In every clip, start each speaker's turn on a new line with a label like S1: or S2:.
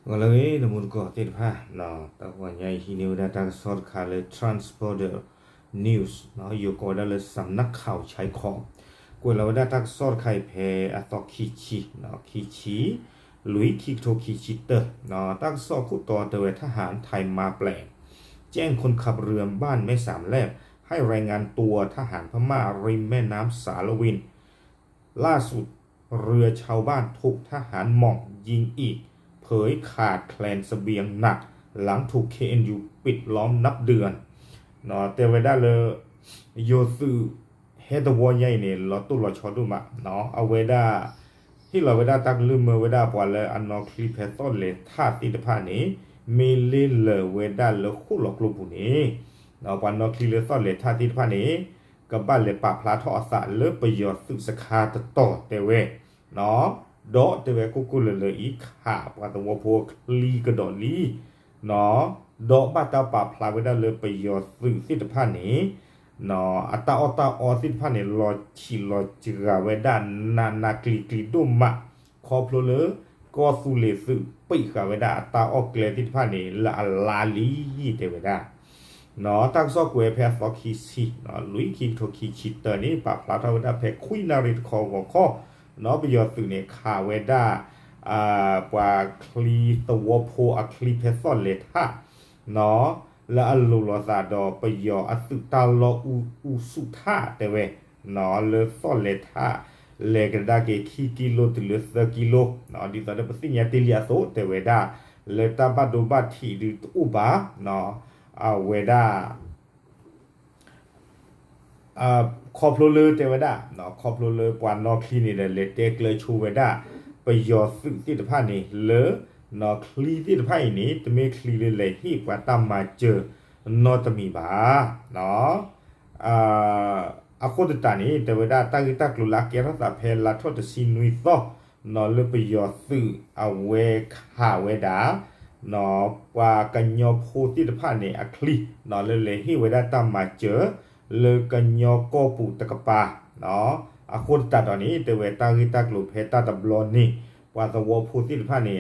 S1: ก็เลยนมุนก็ติดผ้าเนาะแต่ว่าใหญ่ที่นิวได้ตั้งสอดขาเลย transporter news เนาะอยู่ก็ได้เลยสำนักข่าวใช้ของกูเราได้ตั้งสอดไข่เพอตอคิชิเนาะคิชิลุยคิโทคิชิเตอร์เนาะตั้งสอดคู่ต่อเตวทหารไทยมาแปลงแจ้งคนขับเรือบ้านแม่สามแลบให้รายงานตัวทหารพม่าริมแม่น้ำสารวินล่าสุดเรือชาวบ้านถูกทหารหม่องยิงอีกเผยขาดแคลนเสบียงหนักหลังถูก KNU ปิดล้อมนับเดือนเนาะแต่เวลาเลยโยซูเฮดวอใหญ่เนี่ยเราตู้เราชอดูมาเนาะเอาเวลาที่เราเวลาตักลืมเมื่อเวลาปว่าเลยอันนอคลีเพตอนเลยท่าติดผ้านี้มีลิเลเวลาเลยคู่หลอกลวงผู้นี้เนาะวันนอคลีเลยตอนเลยท่าติดผ้านี้กับบ้านเลยปะพลาทอสะเลิกประโยชน์สึกสคาตต่อเตเวเนาะดอเตเวกุเลยอีกขาปว่าตัวพวกลีกระดอลีเนาะดอกบ้าตาปะพลาเวลาเลยประโยชน์สึกสิทธิผ้านี้เนาะอัตตาอตาอสิทธิผ้านี้รอชีรอจิราเวดานานากลีดุมะคอพลเลยก็สุเลสึปิกาเวดาตาออกเกลสิทธิผ้านี้ละลาลีเตเวดาเนาะตั้งซอกเวเพฟอคิซีเนาะลุยคิโทคิชิเตอร์นี่ปะพลาทาวดาเพคุยนาริตคอข้อเนาะประโยชน์สึกเนี่ยคาเวดาปว่าคลีตัวโพอะคลีเพซอนเลทาเนาะและอัลลูลอซาดอประโยชน์อสุตาลออูสุธาแต่เวเนาะเลซอนเลทาเลกระดาเกคีกิโลติเลสกิโลเนาะดิตอนเดปสิญญาติเลียโซแต่เวดาเลตาบาโดบาทีดิอุบาเนาะเวดาคอพโลเลเตเวดาเนาะคอพโลเลปวานนอคลีนี่เลเตกเลชูเวดาประโยชน์สึกติดผ้านี่เลเนาะคลีติดผ้านี่ตเมคลีเลยที่ปว่าตามมาเจอนอตมีบาเนาะอาโคตตานี่เตเวดาตากิตากลุลาเกรัสเพลาทอดซินุยโซเนาะเลประโยชน์สึกเอาเวคาเวดาเนาะว่ากันยอโพติดผ้านี่อะคลีเนาะเลยที่เวดาตามมาเจอเลกันยอก็ปูตะกปาเนาะอาคนตัดตอนนี้เตเวตากิตากลุเพตาตะบลอนนี่ว่าตะวอพูติดผ้านี่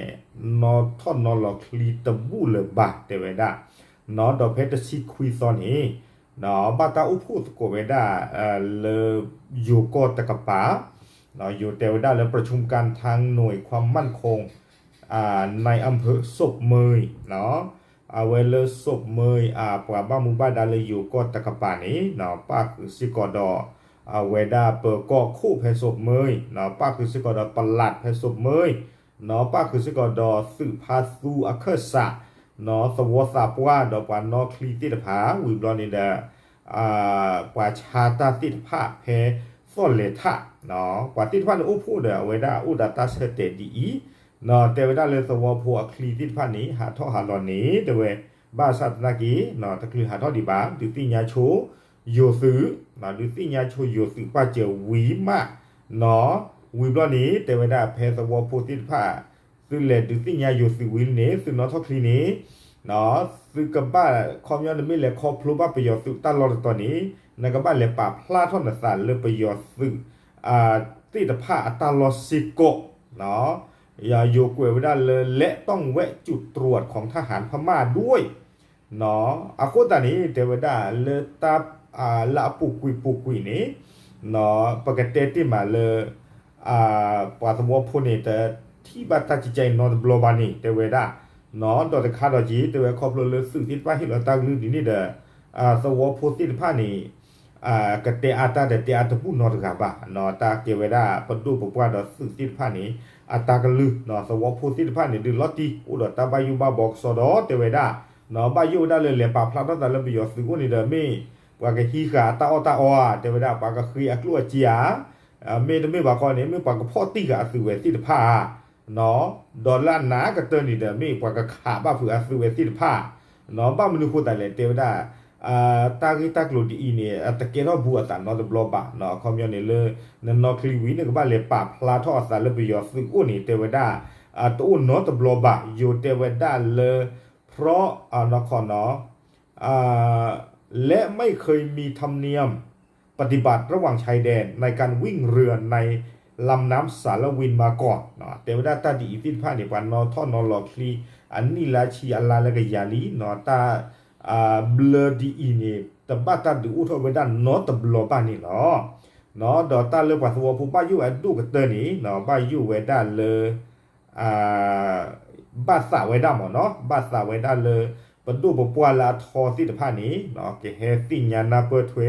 S1: นอทอนนอลอคลีตะบูเลบาเตเวดาเนาะดอเพตซิคุยซอนนี่เนาะบาตาอุพูสโกเวดาเลอยู่ก็ตะกปาเนาะอยู่เตเวดาเลยประชุมการทางหน่วยความมั่นคงในอำเภอศพเมยเนาะเวลศพเมยปว่าบ้ามุบ้าดาเลยอยู่ก็ตะกปานี้เนาะป้าคือสิกอดอเวดาเปิดก็คู่เพศพเมยเนาะป้าคือสิกอดอประหลัดเพศพเมยเนาะป้าคือสิกอดสืบพาสูอัคสะเนาะสวสาปว่าดอกว่านอคลีติดผาวิบลอนิเดปว่าชาตาติดผาเพฟอนเลทะเนาะปว่าติดผาอุพูเดเวดาอุดาตาเสเตดีเนาะเตเวดาเลยสวพวคลีติดผานี้หาท่อหาลอนนี้เดเวบ้าสัตนากีเนาะตะคลีหาท่อดีบาติติญาโชโยซื้อมาดูสิญาโชโยซื้อป้าเจอวีมากเนาะวีบลอนี้เตเวดาเพสวโพติดผาซึ่งเลดูสิญาโยซื้อวิลนี้ซึ่งเนาะท่อคลีนี้เนาะซึ่งกับบ้าคอมยอนไม่เลยคอพลูบ้าประโยชน์ซึ่งตลอดตอนนี้ในกับบ้านเลยป่าพลาท่อนสารเลยประโยชน์ซึ่งติดผ้าตลอดสิโกเนาะอย่าโยกเวดาเลยและต้องแวะจุดตรวจของทหารพม่าด้วยเนาะอากูตานี้เทวดาเลตาละปุกุยนี่เนาะปกติที่มาเลยปาสมวพูนี่แต่ที่บัตรจิตใจนอนบลบานี่เทวดาเนาะดอตคาดอจีเทวครอบเลยสื่อที่ว่าให้เราตั้งลือดีนี่เด้อสวพูติผ้านี่กเตอาตาเดเตอาตพูนอตกาบะเนาะตาเกเวดาปดูปกว่าดอสื่อที่ผ้านี่อัตากลือเนาะสวพูติผ้านี่ดือลอตีอุดตาบายุบาบอกสอดอเทวดาเนาะบายุได้เลยเลยปาพลาดตั้งแต่เริ่มประโยชน์สื่อนี่เด้อมีว่าก็ฮีกาตาอตาอเทวดาปากก็คืออักลัวเจียเมดไม่บอกก่อนนี้ไม่ปากก็พ่อตีกับสื่อเวทีผ้าเนาะดอลลาร์หนาก็เตือนนี่เด้อมีปากก็ขาบ้าผือสื่อเวทีผ้าเนาะบ้ามันรู้แต่เลยเทวดาตากิตากลุดีเนี่ยตะเกียบบัวสันนอตบลอบะเนาะคอมยอนนี่เลยนั่นนอคลีวีเนี่ยก็บ้านเลยปาพลาทอสันเลยประโยชน์สื่อนี่เทวดาตัวนอตบลอบะอยู่เทวดาเลยเพราะนครเนาะและไม่เคยมีธรรมเนียมปฏิบัติระหว่างชายแดนในการวิ่งเรือใน ลำน้ำสารวินมาก่อนเนาะเทวดาตาดีอิทธิพานี่ปานนอท่อนอหลอกคลีอันนี้ลาชีอัลลาแล้วก็ยาลีเนาะตาบลอดีอีนี่ตะบะตาดูอุทเวดานอตบลอปานี่เนาะดอตาเลปัสวผู้ป้าอยู่อดูกเตนี่เนาะป้าอยู่เวดาเลอ่าบาสาเวดาหมอเนาะบาสาเวดาเลปดูปปัวลาทอสิทพานี้เนาะเกเฮติญานาเปถเว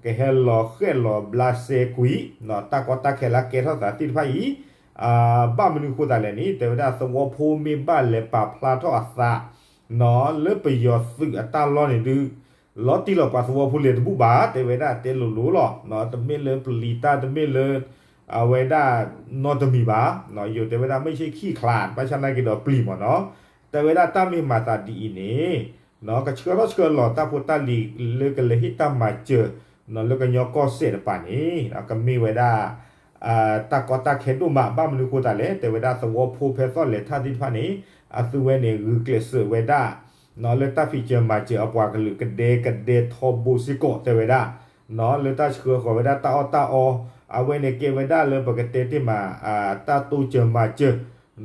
S1: เกเฮลอเคลอบลาเซกุยเนาะตากอตาเคลาเกทอสาสิทพาอีบ้ามนุคุตาเลนี่แต่ว่าสวภูมิบ้านเลปาพลาทออัสสะเนาะเลปยอสึอัตาลอนี่ดืลอติลอปัสวภูเลตบุบาแต่เวดาเตลุลุลอเนาะตะเมเลปลีตาตะเมเลเวดานอตมีบาเนาะอยู่แต่เวดาไม่ใช่ขี้ขลาดเพราะฉะนั้นก็ดอปลีหมอเนาะแต่เวลาตามีมาตาดีนี่เนาะก็เชื่อหลอตาพุตาลีเลือกเลยที่ตามาเจอเนาะแล้วก็ยอก็เสร็จป่านนี้แล้วก็มีเวลาตากอตาเข็นดูมาบ้ามนุคุตาเลยแต่เวลาสวอพูเพซอนเลยท่าที่ผ่านนี้สุเวเนหรือเกลเซเวดาเนาะเลยตาฟิเจอมาเจออปวากหรือกันเดทอบูซิโกแต่เวลาเนาะเลยตาเชื่อของเวลาตาเอาเวเนเกเวดาเลยปกติที่มาตาตูเจอมาเจอ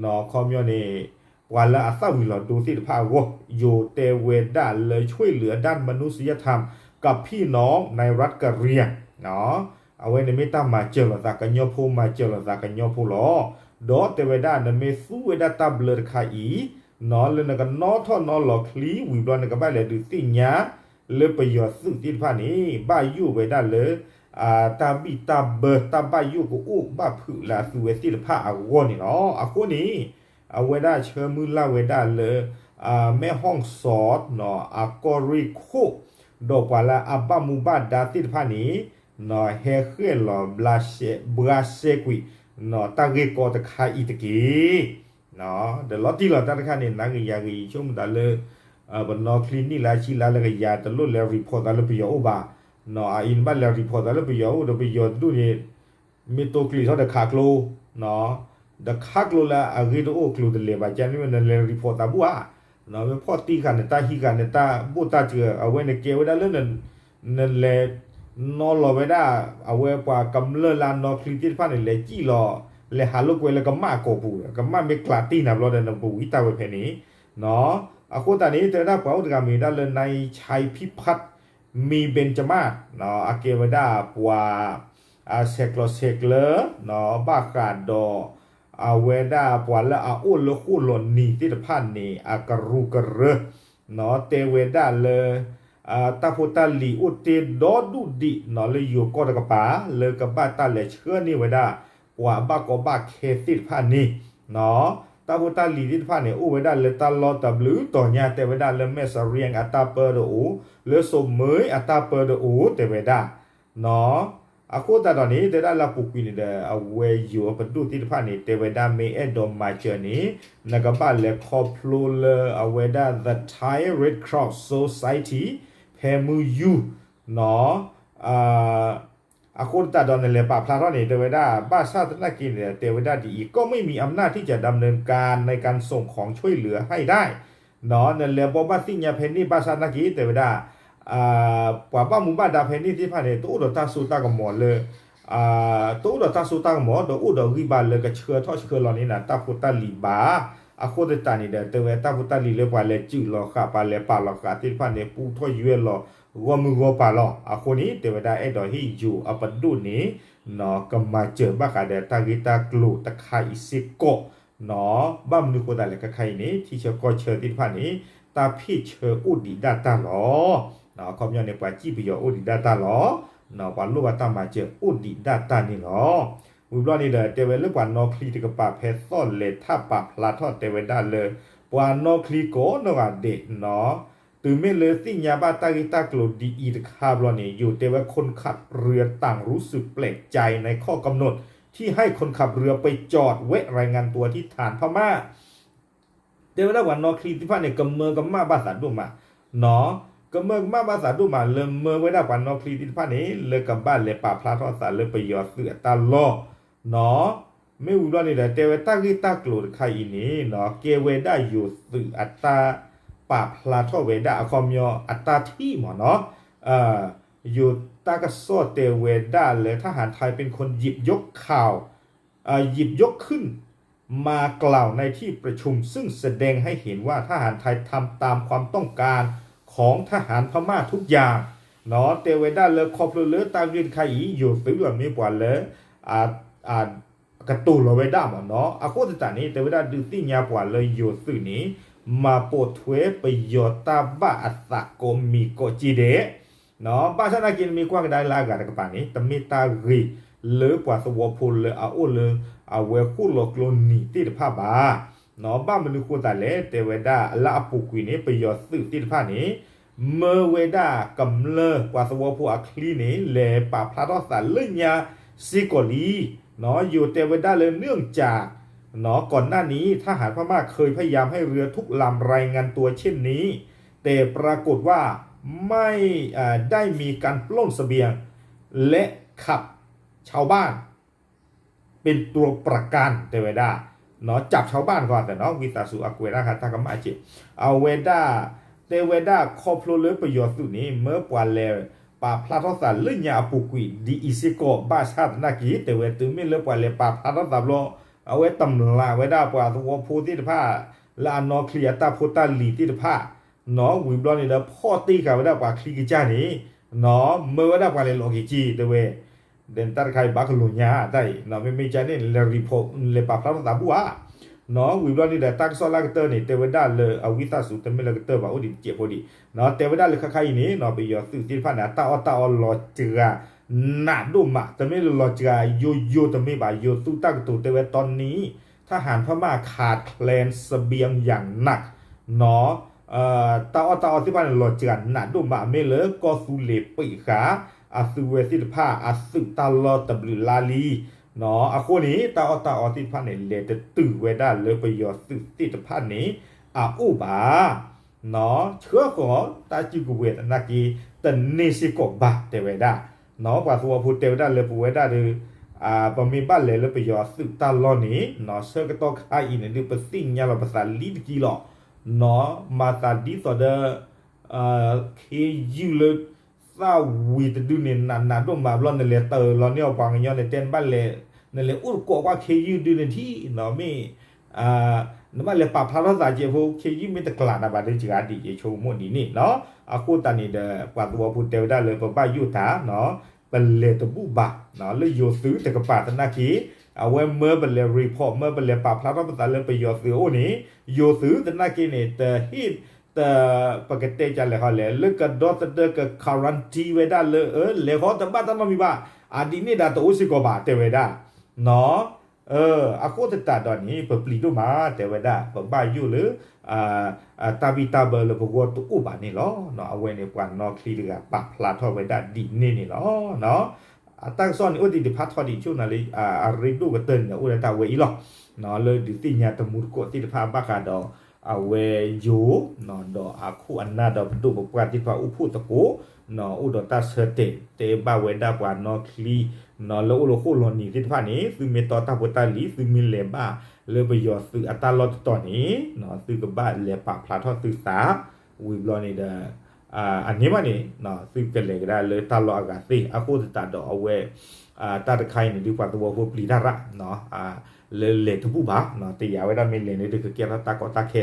S1: เนาะคอมยอนี่วันละอาซาวิลดูสิภาวะอยู่เตเวดาเลยช่วยเหลือด้านมนุษยธรรมกับพี่น้องในรัฐกะเหรี่ยงเนาะเอาไว้ในไม่ตั้งมาเจอหลักกันยอพูมาเจอหลักกันยอพูหรอดอเตเวดานั้นไม่สู้เวดาตาเบลคาอีเนาะเลยนะกันนอท่อนอหลอกคลีวิบลอนกันบ้านเลยดูสิญาเลยประโยชน์ซึ่งที่ผ่านนี้บ้าอยู่เวดาเลยตาบีตาเบตาบ้าอยู่กูอู้บ้าผือละสุเวสิผ้าอาวนี่เนาะอากูนี้เวดาเชิญมือลาเวดาเลยแม่ห้องสอดเนาะกอริโคดอกว่าละบ้ามูบ้าดาติผ้านี้เนาะเฮเคือนหล่อบลาเซกุยเนาะตาเกกอตะคาอีตะกี้เนาะเดี๋ยวลอตีหลอตะคาเนี่ยนักยากีช่วงดาเลยบนนอคลินิกลาชิลาแล้วก็ยาตะลุแล้วรีพอร์ตแล้วไปยออบาเนาะอินบ้านแล้วรีพอร์ตแล้วไปยอเดี๋ยวไปยอดูเนี่ยมีตัวคลิเท่าเดคาโกลเนาะเดคาโกลละรีโดโอคลูเดเลบาจันนี่มันเลยรีพอร์ตบัวเนาะพอตีกันเนี่ยตาฮีกันเนี่ยตาบูตาเจอเอาไว้ในเกวดาเรื่องนั่นแหละนอลอเวดาเอาไว้กว่ากำเลิลานนอคลิติพันเนี่ยเลยจี้รอเลยหาลูกเวลก็มาโกปูก็มาเมกลาตีนับรอเดนปูวิตาเวเพนี้เนาะอาคูตานี้เธอได้เป่าตกามีได้เลยในชัยพิพัฒน์มีเบนจมาศเนาะอาเกวดาปัวเซกโลเซกเลเนาะบากาดอเวดาปัวละอุลคูลนีติตพันนี่กรุกเรเนาะเตเวดาเลยตาพุตาลีอุติดอดูดิเนาะเลยอยู่ก็ตะกปาเลยกับบ้าตาเลยเชื่อนี่เวดาว่าบ้าก็บ้าเคติตพันนี่เนาะตาพุตาลีติตพันนี่อุเวดาเลยตาลอตาบลูต่อญาเตเวดาเลยเมสเรียงอัตตาเปอร์ดูเลยสมเมยอัตตาเปอร์ดูเตเวดาเนาะaku tak tahu ni tidak lah pukul ni dah awal you apa tu tidak apa ni teweda me edom macam ni nak apa le koplo le aweda the Thai Red Cross Society pemu you no aku tak tahu ni le pak pelajar ni teweda bahasa ternak ni teweda di ก็ไม่มีอำนาจที่จะดำเนินการในการส่งของช่วยเหลือให้ได้เนาะนั่นแหละบอกว่าสิ่งอย่างเพนนี่ภาษานักกีแต่เวลาป่าบ้ามุบ้าดาเพนนี่ที่ผ่านเนี่ยตู้ดอกตาสูตากับหมอเลยตู้ดอกตาสูตากับหมอดอกอุดอกริบาเลยก็เชื่อทอดเชื่อเรานี่นะตาพุตาลีบาโคตรตานี่เด้อแต่เวตาพุตาลีเลยป่าเลยจืดหรอค่ะป่าเลยป่าหรอกค่ะที่ผ่านเนี่ยปูทอดเยอะหรอว่ามือว่าป่าหรอคนนี้แต่เวลาไอ้ดอกที่อยู่ปัดดูนี้เนาะก็มาเจอบ้าค่ะเด้อตากิตากลูตะไคอิซิโกเนาะบ้ามนึกว่าได้เลยก็ใครนี้ที่เชื่อก็เชื่อที่ผ่านนี้ตาพี่เชื่ออุดิดาตาหรอเนาะคอมยอนในป่าจีบยออุดิดาตาหรอเนาะป่าลูกว่าตามาเจออุดิดาตานี่หรอวิบลอนี่เด้อเตเวลป่านอคลีตกับป่าเพซซอนเลท่าป่าพลาทอดเตเวดาเลยป่านอคลีโกนว่าเด็กเนาะตื่นไม่เลยสิญาบาตากิตากลดีอีคาบลอนี่อยู่เตเวคนขับเรือต่างรู้สึกแปลกใจในข้อกำหนดที่ให้คนขับเรือไปจอดเวะรายงานตัวที่ฐานพม่าเตเวดาว่านอคลีที่พาเนี่ยกำเมืองกำมาภาษาดูมาเนาะก็เมื่อมาภาษาดูมาเริ่มเมื่อไว้ได้กว่านอคลีติดผ้านี้เลยกับบ้านเลยป่าพลาทอดสารเลยไปยอดเสือตาล้อเนาะไม่รู้ว่านี่แหละเตเวตากิตากลูดใครอีนี้เนาะเกเวได้อยู่สื่ออัตตาป่าพลาทอเวดาคอมยออัตตาที่หมอเนาะอยู่ตากระโซเตเวดาเลยทหารไทยเป็นคนหยิบยกข่าว หยิบยกขึ้นมากล่าวในที่ประชุมซึ่งแสดงให้เห็นว่าทหารไทยทำตามความต้องการของทหารพม่าทุกอย่างเนาะเตเวด้าเลยครอบเลยตามยืนใครอยู่ซื้อแบบนี้กว่าเลยกระตูเราไว้ได้หมดเนาะโคตรจานี้เตเวด้าดูที่ยากว่าเลยอยู่ซื้อนี้มาโปรดถวยไปโยตาบ้าอัตะโกมีโกจีเดเนาะบ้านชนะกินมีกว้างได้ลากาตกปานี้แต่มีตารีหรือกว่าสวอพูลเลยเอาเลยเอาเวคู่หลอกลนนี่ที่ผ้าบาเนาะบ้านมันดูควรแต่เละเตเวด้าละปุกุยนี้ไปโยซื้อที่ผ้านี้เมื่อเวด้ากำเลิกว่าสวอพูอัคลีนี้เลยป่าพระรอสารเลื่อยาซิโกลีเนาะอยู่เตเวด้าเลยเนื่องจากเนาะก่อนหน้านี้ทหารพม่าเคยพยายามให้เรือทุกลำรายงานตัวเช่นนี้แต่ปรากฏว่าไม่ได้มีการปล้นเสบียงและขับชาวบ้านเป็นตัวประกันเตเวด้าเนาะจับชาวบ้านก่อนแต่เนาะวิตาสุอากุเวด้าคาตากามาจิเอาเวด้าเตเวด้าครอบครัวเลยประโยชน์สุดนี้เมื่อปวันเลป่าพลาทศาเลื่อยาปุกุยดีอิซิโกบ้าชาตินากีเตเวตุมิเลปวันเลป่าพลาทศาโลเอาไว้ตำลาไว้ได้ปว่าตัวพูที่ผ้าลานอเคลียตาพูตาลีที่ผ้าเนาะวิบลอนนี่แล้วพ่อตีกันไว้ได้ปว่าคลีกิจานี้เนาะเมื่อไว้ได้ปว่าเลยโลกิจีเตเวเดนตัดใครบักลุญญาได้เนาะไม่ใจนี่เลยรีพอเลยป่าพลาทศาบัวเนาะวิบลอนนี่แต่ตั้งโซลาร์เตอร์นี่เตเวด้าเลยเอาวิตาสุดแต่ไม่เลยเตอร์ว่าโอ้ดิเจ็บพอดีเนาะเตเวด้าเลยใครนี่เนาะไปยอดสื่อที่ผ้าเนี่ยตาอลอเจือหนาดุมะแต่ไม่ลอเจือโยแต่ไม่บ่ายโยตู้ตั้งตัวเตเวตอนนี้ทหารพม่าขาดแคลนเสบียงอย่างหนักเนาะตาที่บ้านหลอดเจือนหนาดุมะไม่เลยก็สุเลปีขาอาสุเวสิทผ้าอาสุตาลอตบลิลาลีเนาะคนนี้ตาที่ผ้าเนี่ยเลตตื่นเวด้าเลยไปยอดสุติดผ้านี้อุบาเนาะเชื่อของตาจิกเวทนากีแต่เนสิกบะเตเวด้าเนาะกว่าตัวพูดเตเวด้าเลยปูเวด้าเลยบะมีบ้านเลยแล้วไปยอสึกตาลอนี้เนาะเชื่อก็ต้องขายอินเนี่ยเป็นสิ่งยาเราภาษาลีดกี่หรอเนาะมาตาดีสอดเคยูเลยซาวีตดูเนี่ยนานๆต้องมาบลอนในเลเตอร์ลอนเนี่ยฟังย้อนในเต้นบ้านเลยในเลอุดกว่าเคยูดูเนี่ยที่เนาะไม่นั่นมาเลยป่าพระราชาเจ้าพวกเคยูไม่ตะกลานะบ้านเลยจีการดีเจโชว์โมดีนี่เนาะคู่ตานี่เด้อกว่าตัวพูดเตวได้เลยปะบ้ายุทาเนาะเป็นเลตบุบะเนาะเลยโยซื้อแต่กระป๋าธนาคีเอาไว้เมื่อเป็นเลรีพอร์ตเมื่อเป็นเลป่าพระราชาเลยไปโยซื้อโอ้นี่โยซื้อธนาคีเนี่ยแต่ฮิตแต่ปกติจะเลยเขาเลยเลิกกับดอทเดอร์กับคารันทีไว้ได้เลยเลยเขาแต่บ้านตั้งมามีบ้าดีนี่ดาตัวอุสิกบะเตวได้เนาะโคตรตัดตอนนี้เปิดปลีดูมาแต่ว่าได้เปิดบ้าอยู่หรือตาบิตาเบอร์เลยพวกตัวอุบานี่ล้อเนาะเอาไว้ในกวนนอคลีเรือปักพลาทอไว้ได้ดีนี่ล้อเนาะตั้งซ่อนอุดิดิพัททอดีช่วงนั้นเลยริดูกันเตินเนี่ยอุดตาเวอีล้อเนาะเลยดิติญาตมุดโกติดิพาบักาดอเอาไว้อยู่เนาะดอคู่อันน่าดอดูบกวนที่พาอุพุตะโกเนาะอุดตาเสเตบ้าเวดากว่านอคลีเนาะแล้วอุโลโคลอนี่ที่ผ่านนี้ซึ่งมีต่อตาบตาลีซึ่งมีเลบ้าเลยไปยอดซื้ออัตราลดตอนนี้เนาะซื้อกับบ้านเลปากพลาทอซื้อสาวิบลอนี่เด้ออันนี้มานี่เนาะซื้อกันเลยก็ได้เลยตาลออากาศสิอากูตาดอกเอาไว้ตาตะไคร้นี่ดีกว่าตัวพวกปลีดาระเนาะเลทุบุบะเนาะตียาไว้ได้ไม่เลนี่คือเกี่ยวกับตากอตาเค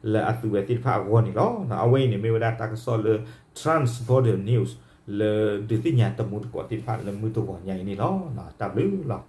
S1: และอัตเวติภาควนนี่เนาะเอาไว้นี่ไม่ว่าได้ตากสอเลย transport news เลยดิสิญาตมุดกว่าติดผ่านเลยมือตัวใหญ่นี่เนาะตาลื้อหรอ